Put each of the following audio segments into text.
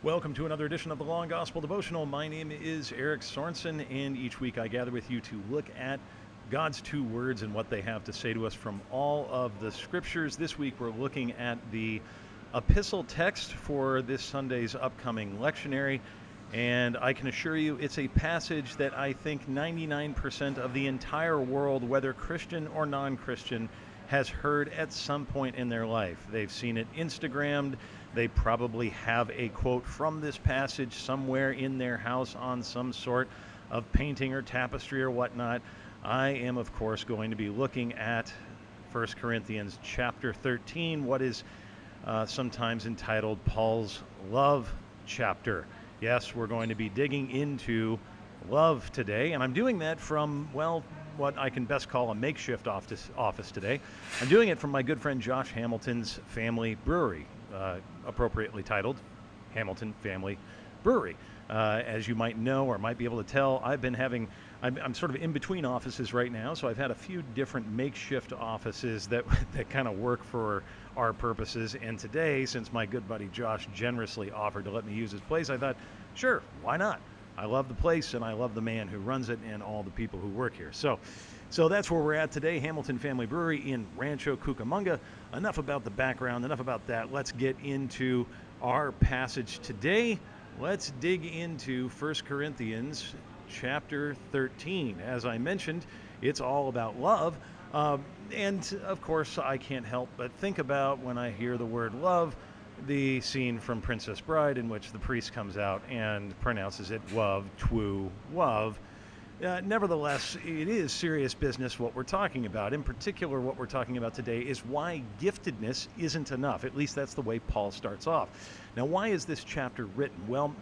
Welcome to another edition of the Long Gospel Devotional. My name is Erick Sorensen, and each week I gather with you to look at God's two words and what they have to say to us from all of the scriptures. This week we're looking at the epistle text for this Sunday's upcoming lectionary, and I can assure you it's a passage that I think 99% of the entire world, whether Christian or non-Christian, has heard at some point in their life. They've seen it Instagrammed. They probably have a quote from this passage somewhere in their house on some sort of painting or tapestry or whatnot. I am, of course, going to be looking at 1 Corinthians chapter 13, what is sometimes entitled Paul's love chapter. Yes, we're going to be digging into love today, and I'm doing that from, well, what I can best call a makeshift office today. I'm doing it from my good friend Josh Hamilton's family brewery, appropriately titled Hamilton Family Brewery. As you might know or might be able to tell, I'm sort of in between offices right now, so I've had a few different makeshift offices that kind of work for our purposes. And today, since my good buddy Josh generously offered to let me use his place, I thought, sure, why not? I love the place, and I love the man who runs it and all the people who work here. So that's where we're at today, Hamilton Family Brewery in Rancho Cucamonga. Enough about the background, enough about that. Let's get into our passage today. Let's dig into 1 Corinthians chapter 13. As I mentioned, it's all about love. And, of course, I can't help but think about, when I hear the word love, the scene from Princess Bride in which the priest comes out and pronounces it wov, twu, wov. Nevertheless, it is serious business what we're talking about. In particular, what we're talking about today is why giftedness isn't enough. At least that's the way Paul starts off. Now, why is this chapter written? Well,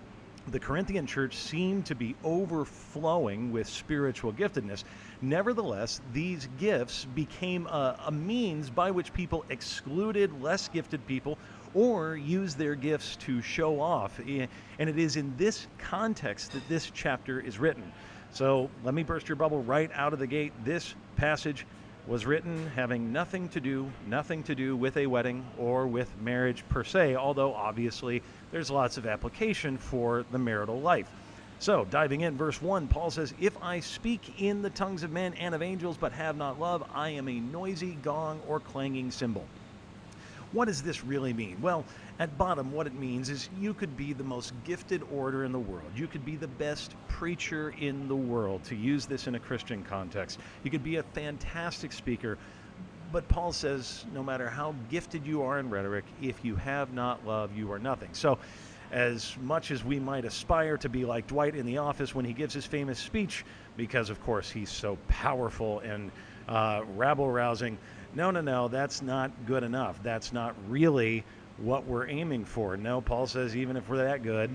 the Corinthian church seemed to be overflowing with spiritual giftedness. Nevertheless, these gifts became a means by which people excluded less gifted people or use their gifts to show off. And it is in this context that this chapter is written. So let me burst your bubble right out of the gate. This passage was written having nothing to do with a wedding or with marriage per se, although obviously there's lots of application for the marital life. So diving in, verse 1, Paul says, "If I speak in the tongues of men and of angels but have not love, I am a noisy gong or clanging cymbal." What does this really mean? Well, at bottom, what it means is you could be the most gifted orator in the world. You could be the best preacher in the world, to use this in a Christian context. You could be a fantastic speaker. But Paul says, no matter how gifted you are in rhetoric, if you have not love, you are nothing. So as much as we might aspire to be like Dwight in The Office when he gives his famous speech, because, of course, he's so powerful and rabble-rousing, no, that's not good enough. That's not really what we're aiming for. No, Paul says even if we're that good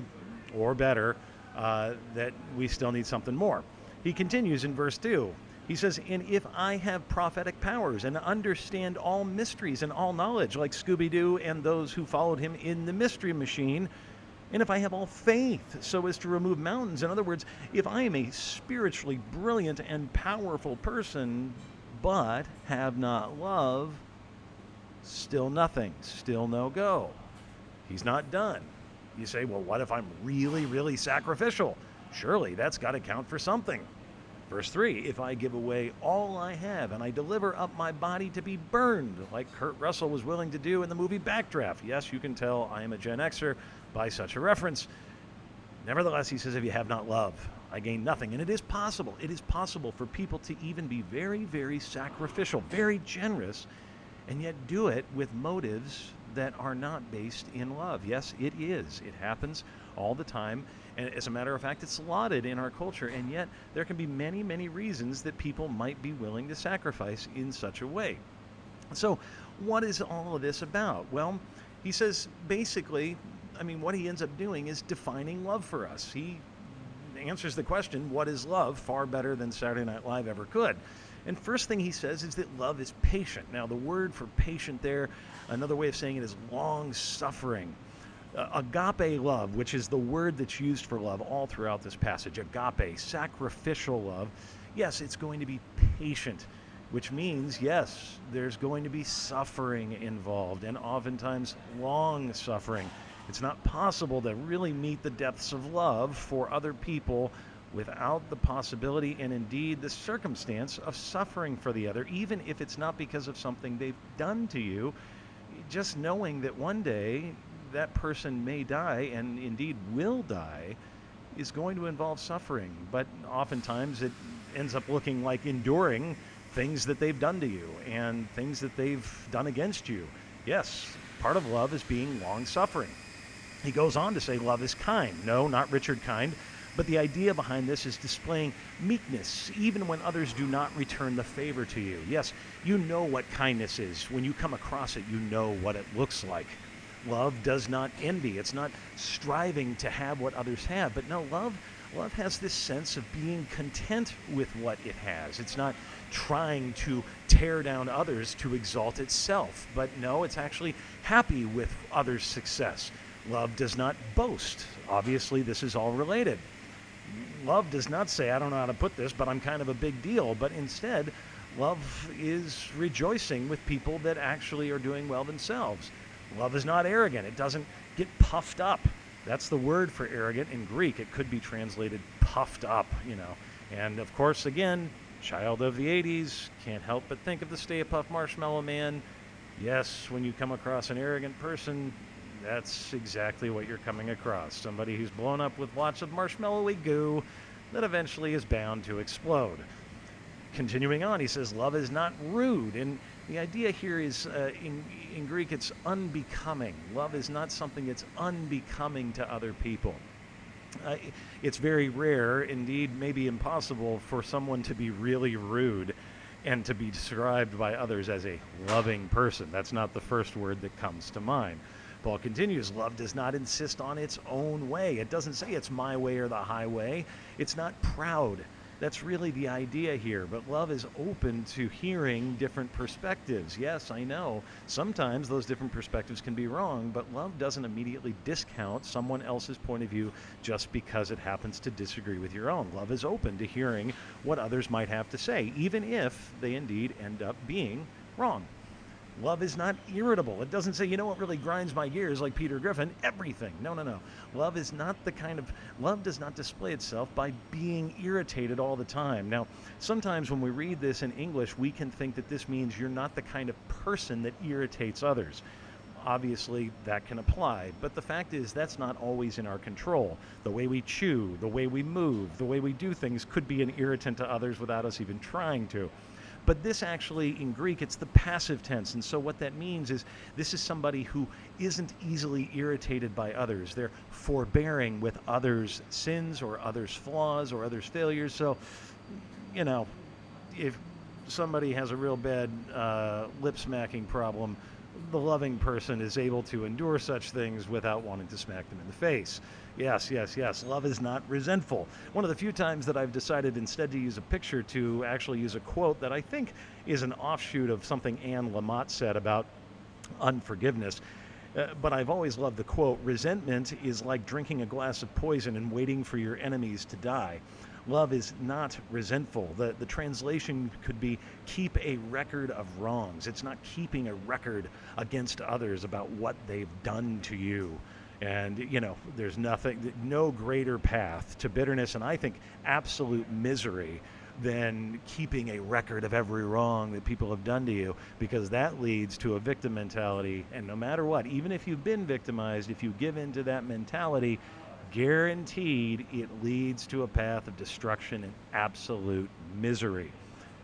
or better, that we still need something more. He continues in verse 2. He says, "And if I have prophetic powers and understand all mysteries and all knowledge, like Scooby-Doo and those who followed him in the Mystery Machine, and if I have all faith so as to remove mountains," in other words, if I am a spiritually brilliant and powerful person, but have not love, still nothing, still no go. He's not done. You say, well, what if I'm really, really sacrificial? Surely that's got to count for something. Verse 3, "If I give away all I have and I deliver up my body to be burned," like Kurt Russell was willing to do in the movie Backdraft. Yes, you can tell I am a Gen Xer by such a reference. Nevertheless, he says, if you have not love, I gain nothing. And it is possible. It is possible for people to even be very, very sacrificial, very generous, and yet do it with motives that are not based in love. Yes, it is. It happens all the time. And as a matter of fact, it's lauded in our culture. And yet there can be many, many reasons that people might be willing to sacrifice in such a way. So what is all of this about? Well, he says basically, what he ends up doing is defining love for us. He answers the question, what is love, far better than Saturday Night Live ever could. And first thing he says is that love is patient. Now, the word for patient there, another way of saying it is long-suffering. Agape love, which is the word that's used for love all throughout this passage, agape, sacrificial love, yes, it's going to be patient, which means, yes, there's going to be suffering involved, and oftentimes long suffering. It's not possible to really meet the depths of love for other people without the possibility and indeed the circumstance of suffering for the other, even if it's not because of something they've done to you. Just knowing that one day that person may die, and indeed will die, is going to involve suffering. But oftentimes it ends up looking like enduring things that they've done to you and things that they've done against you. Yes, part of love is being long-suffering. He goes on to say love is kind. No, not Richard Kind. But the idea behind this is displaying meekness, even when others do not return the favor to you. Yes, you know what kindness is. When you come across it, you know what it looks like. Love does not envy. It's not striving to have what others have. But no, love has this sense of being content with what it has. It's not trying to tear down others to exalt itself. But no, it's actually happy with others' success. Love does not boast. Obviously, this is all related. Love does not say, I don't know how to put this, but I'm kind of a big deal. But instead, love is rejoicing with people that actually are doing well themselves. Love is not arrogant. It doesn't get puffed up. That's the word for arrogant in Greek. It could be translated puffed up, And of course, again, child of the 80s, can't help but think of the Stay Puft Marshmallow Man. Yes, when you come across an arrogant person, that's exactly what you're coming across. Somebody who's blown up with lots of marshmallowy goo that eventually is bound to explode. Continuing on, he says, love is not rude. And the idea here is, in Greek, it's unbecoming. Love is not something that's unbecoming to other people. It's very rare, indeed maybe impossible, for someone to be really rude and to be described by others as a loving person. That's not the first word that comes to mind. Paul continues, love does not insist on its own way. It doesn't say it's my way or the highway. It's not proud. That's really the idea here. But love is open to hearing different perspectives. Yes, I know. Sometimes those different perspectives can be wrong, but love doesn't immediately discount someone else's point of view just because it happens to disagree with your own. Love is open to hearing what others might have to say, even if they indeed end up being wrong. Love is not irritable. It doesn't say, what really grinds my gears like Peter Griffin? Everything. No. Love is not love does not display itself by being irritated all the time. Now, sometimes when we read this in English, we can think that this means you're not the kind of person that irritates others. Obviously, that can apply, but the fact is that's not always in our control. The way we chew, the way we move, the way we do things could be an irritant to others without us even trying to. But this actually, in Greek, it's the passive tense. And so what that means is this is somebody who isn't easily irritated by others. They're forbearing with others' sins or others' flaws or others' failures. So, if somebody has a real bad lip-smacking problem, the loving person is able to endure such things without wanting to smack them in the face. Yes. Love is not resentful. One of the few times that I've decided instead to use a picture to actually use a quote that I think is an offshoot of something Anne Lamott said about unforgiveness. But I've always loved the quote, resentment is like drinking a glass of poison and waiting for your enemies to die. Love is not resentful. The translation could be keep a record of wrongs. It's not keeping a record against others about what they've done to you. And, there's no greater path to bitterness and I think absolute misery than keeping a record of every wrong that people have done to you, because that leads to a victim mentality. And no matter what, even if you've been victimized, if you give in to that mentality, guaranteed it leads to a path of destruction and absolute misery.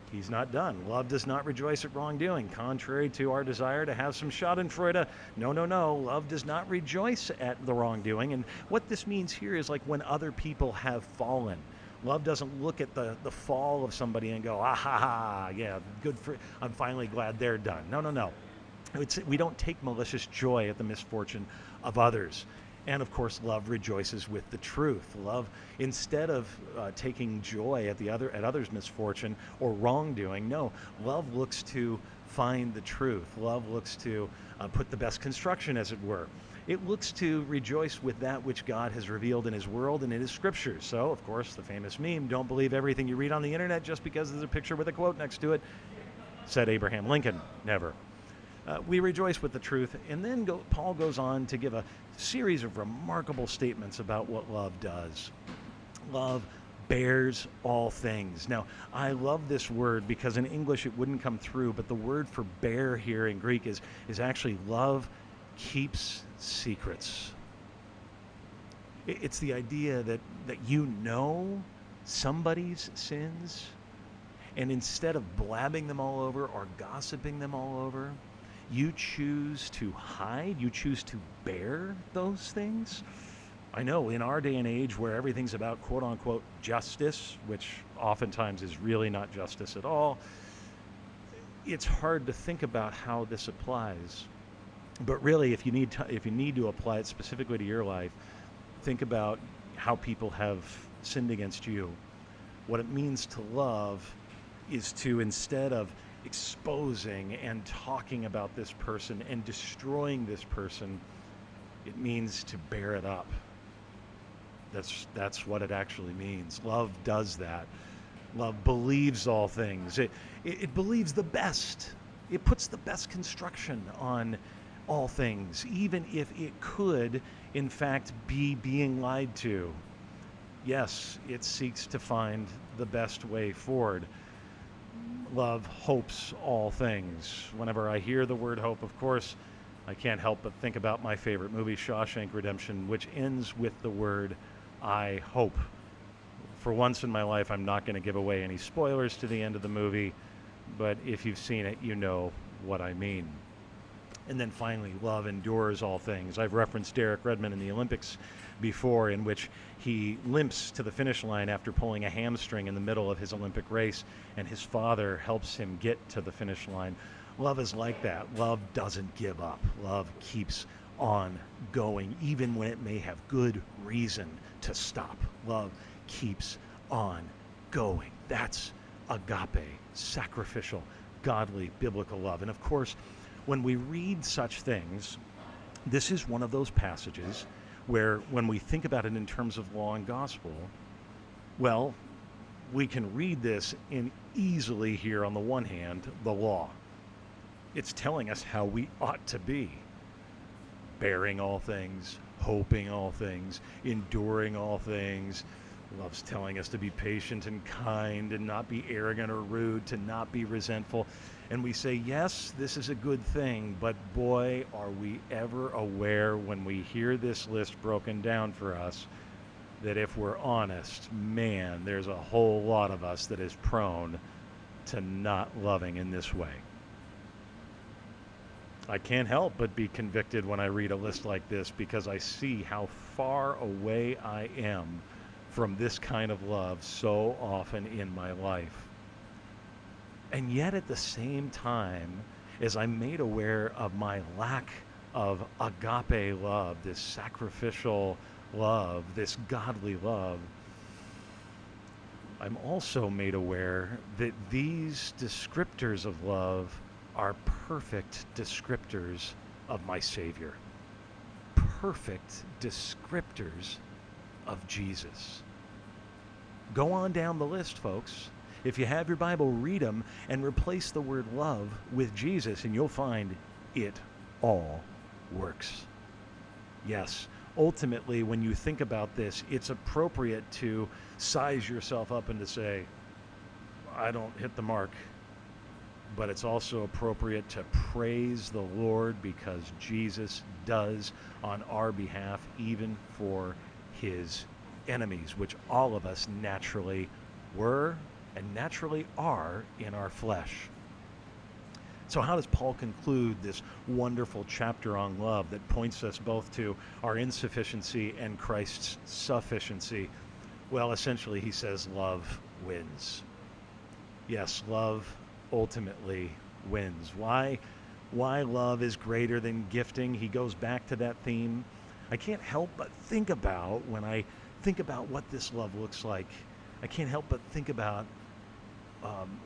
He's not done. Love does not rejoice at wrongdoing, contrary to our desire to have some schadenfreude. No. Love does not rejoice at the wrongdoing. And what this means here is like when other people have fallen. Love doesn't look at the fall of somebody and go, yeah, I'm finally glad they're done. No. We don't take malicious joy at the misfortune of others. And of course, love rejoices with the truth. Love, instead of taking joy at others' misfortune or wrongdoing, no, love looks to find the truth. Love looks to put the best construction, as it were. It looks to rejoice with that which God has revealed in His world and in His scriptures. So, of course, the famous meme, don't believe everything you read on the internet just because there's a picture with a quote next to it, said Abraham Lincoln. Never. We rejoice with the truth. And then Paul goes on to give a series of remarkable statements about what love does. Love bears all things. Now, I love this word because in English it wouldn't come through, but the word for bear here in Greek is actually love keeps secrets. It's the idea that you know somebody's sins, and instead of blabbing them all over or gossiping them all over, you choose to hide, you choose to bear those things. I know in our day and age where everything's about quote unquote justice, which oftentimes is really not justice at all, it's hard to think about how this applies. But really, if you need to apply it specifically to your life, think about how people have sinned against you. What it means to love is to, instead of exposing and talking about this person and destroying this person, it means to bear it up. That's what it actually means. Love does that. Love believes all things. It believes the best. It puts the best construction on all things, even if it could, in fact, be being lied to. Yes, it seeks to find the best way forward. Love hopes all things. Whenever I hear the word hope, of course, I can't help but think about my favorite movie, Shawshank Redemption, which ends with the word I hope. For once in my life, I'm not going to give away any spoilers to the end of the movie, but if you've seen it, you know what I mean. And then finally, love endures all things. I've referenced Eric Redmond in the Olympics before, in which he limps to the finish line after pulling a hamstring in the middle of his Olympic race, and his father helps him get to the finish line. Love is like that. Love doesn't give up. Love keeps on going, even when it may have good reason to stop. Love keeps on going. That's agape, sacrificial, godly, biblical love. And of course, when we read such things, this is one of those passages where, when we think about it in terms of law and gospel, well, we can read this and easily hear, on the one hand, the law. It's telling us how we ought to be. Bearing all things, hoping all things, enduring all things. Love's telling us to be patient and kind and not be arrogant or rude, to not be resentful. And we say, yes, this is a good thing, but boy, are we ever aware when we hear this list broken down for us that if we're honest, man, there's a whole lot of us that is prone to not loving in this way. I can't help but be convicted when I read a list like this, because I see how far away I am from this kind of love so often in my life. And yet at the same time, as I'm made aware of my lack of agape love, this sacrificial love, this godly love, I'm also made aware that these descriptors of love are perfect descriptors of my Savior. Perfect descriptors of Jesus. Go on down the list, folks. If you have your Bible, read them and replace the word love with Jesus, and you'll find it all works. Yes, ultimately, when you think about this, it's appropriate to size yourself up and to say, I don't hit the mark. But it's also appropriate to praise the Lord, because Jesus does on our behalf, even for his enemies, which all of us naturally were and naturally are in our flesh. So how does Paul conclude this wonderful chapter on love that points us both to our insufficiency and Christ's sufficiency? Well, essentially he says love wins. Yes, love ultimately wins. Why love is greater than gifting? He goes back to that theme. I can't help but think about, when I think about what this love looks like, I can't help but think about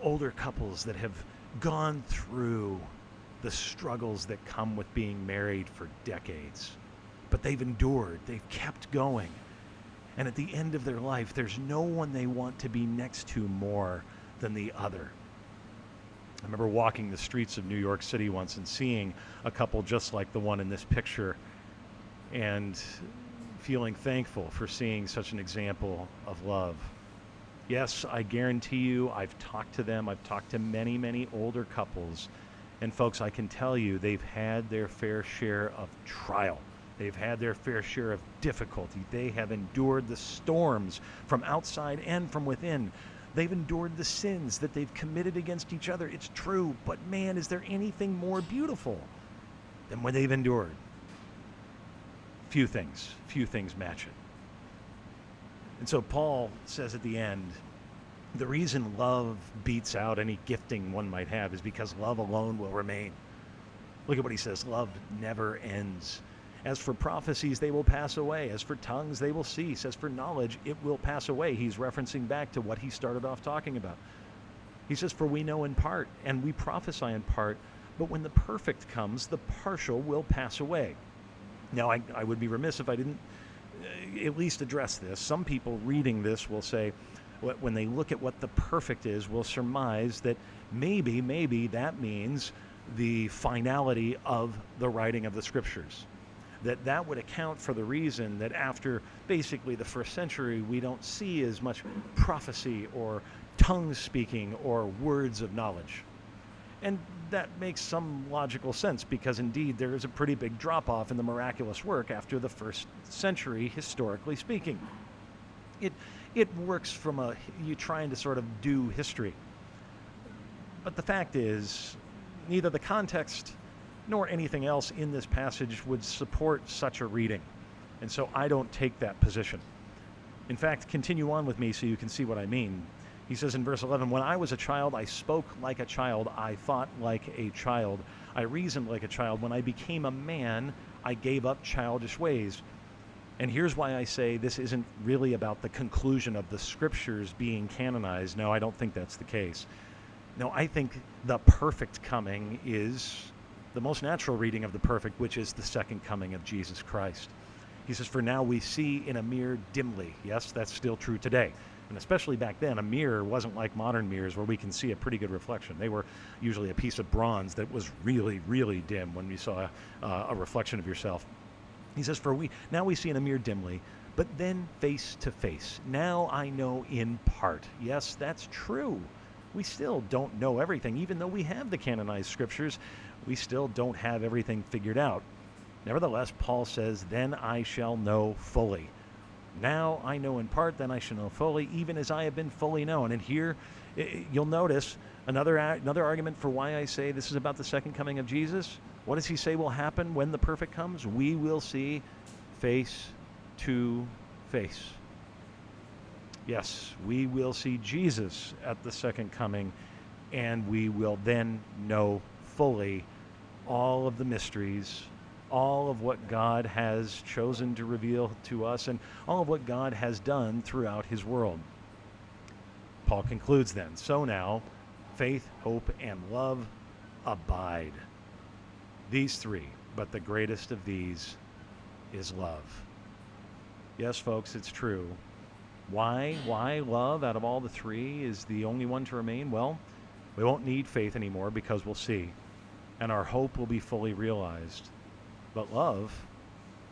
older couples that have gone through the struggles that come with being married for decades. But they've endured, they've kept going. And at the end of their life, there's no one they want to be next to more than the other. I remember walking the streets of New York City once and seeing a couple just like the one in this picture and feeling thankful for seeing such an example of love. Yes, I guarantee you, I've talked to them. I've talked to many, many older couples. And folks, I can tell you, they've had their fair share of trial. They've had their fair share of difficulty. They have endured the storms from outside and from within. They've endured the sins that they've committed against each other. It's true, but man, is there anything more beautiful than what they've endured? Few things match it. And so Paul says at the end, the reason love beats out any gifting one might have is because love alone will remain. Look at what he says, love never ends. As for prophecies, they will pass away. As for tongues, they will cease. As for knowledge, it will pass away. He's referencing back to what he started off talking about. He says, for we know in part, and we prophesy in part, but when the perfect comes, the partial will pass away. Now, I would be remiss if I didn't at least address this. Some people reading this will say, when they look at what the perfect is, will surmise that maybe that means the finality of the writing of the Scriptures. That would account for the reason that after basically the first century, we don't see as much prophecy or tongue speaking or words of knowledge. And that makes some logical sense because indeed there is a pretty big drop-off in the miraculous work after the first century, historically speaking. It works from you trying to sort of do history. But the fact is, neither the context nor anything else in this passage would support such a reading. And so I don't take that position. In fact, continue on with me so you can see what I mean. He says in verse 11, when I was a child, I spoke like a child. I thought like a child. I reasoned like a child. When I became a man, I gave up childish ways. And here's why I say this isn't really about the conclusion of the Scriptures being canonized. No, I don't think that's the case. No, I think the perfect coming is the most natural reading of the perfect, which is the second coming of Jesus Christ. He says, for now we see in a mirror dimly. Yes, that's still true today. And especially back then, a mirror wasn't like modern mirrors where we can see a pretty good reflection. They were usually a piece of bronze that was really, really dim when you saw a reflection of yourself. He says, now we see in a mirror dimly, but then face to face. Now I know in part. Yes, that's true. We still don't know everything. Even though we have the canonized Scriptures, we still don't have everything figured out. Nevertheless, Paul says, then I shall know fully. Now I know in part, then I shall know fully, even as I have been fully known. And here you'll notice another argument for why I say this is about the second coming of Jesus. What does he say will happen when the perfect comes? We will see face to face. Yes, we will see Jesus at the second coming, and we will then know fully all of the mysteries, all of what God has chosen to reveal to us, and all of what God has done throughout his world. Paul concludes then, so now, faith, hope, and love abide. These three, but the greatest of these is love. Yes, folks, it's true. Why love out of all the three is the only one to remain? Well, we won't need faith anymore because we'll see. And our hope will be fully realized. But love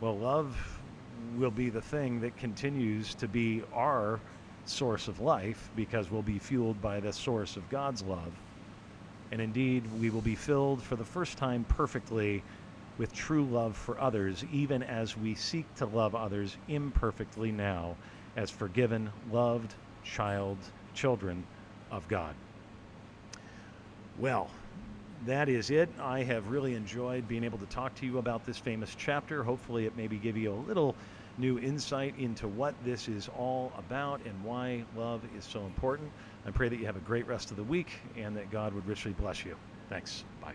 will be the thing that continues to be our source of life because we'll be fueled by the source of God's love. And indeed, we will be filled for the first time perfectly with true love for others, even as we seek to love others imperfectly now as forgiven, loved children of God. Well, that is it. I have really enjoyed being able to talk to you about this famous chapter. Hopefully it maybe give you a little new insight into what this is all about and why love is so important. I pray that you have a great rest of the week and that God would richly bless you. Thanks. Bye.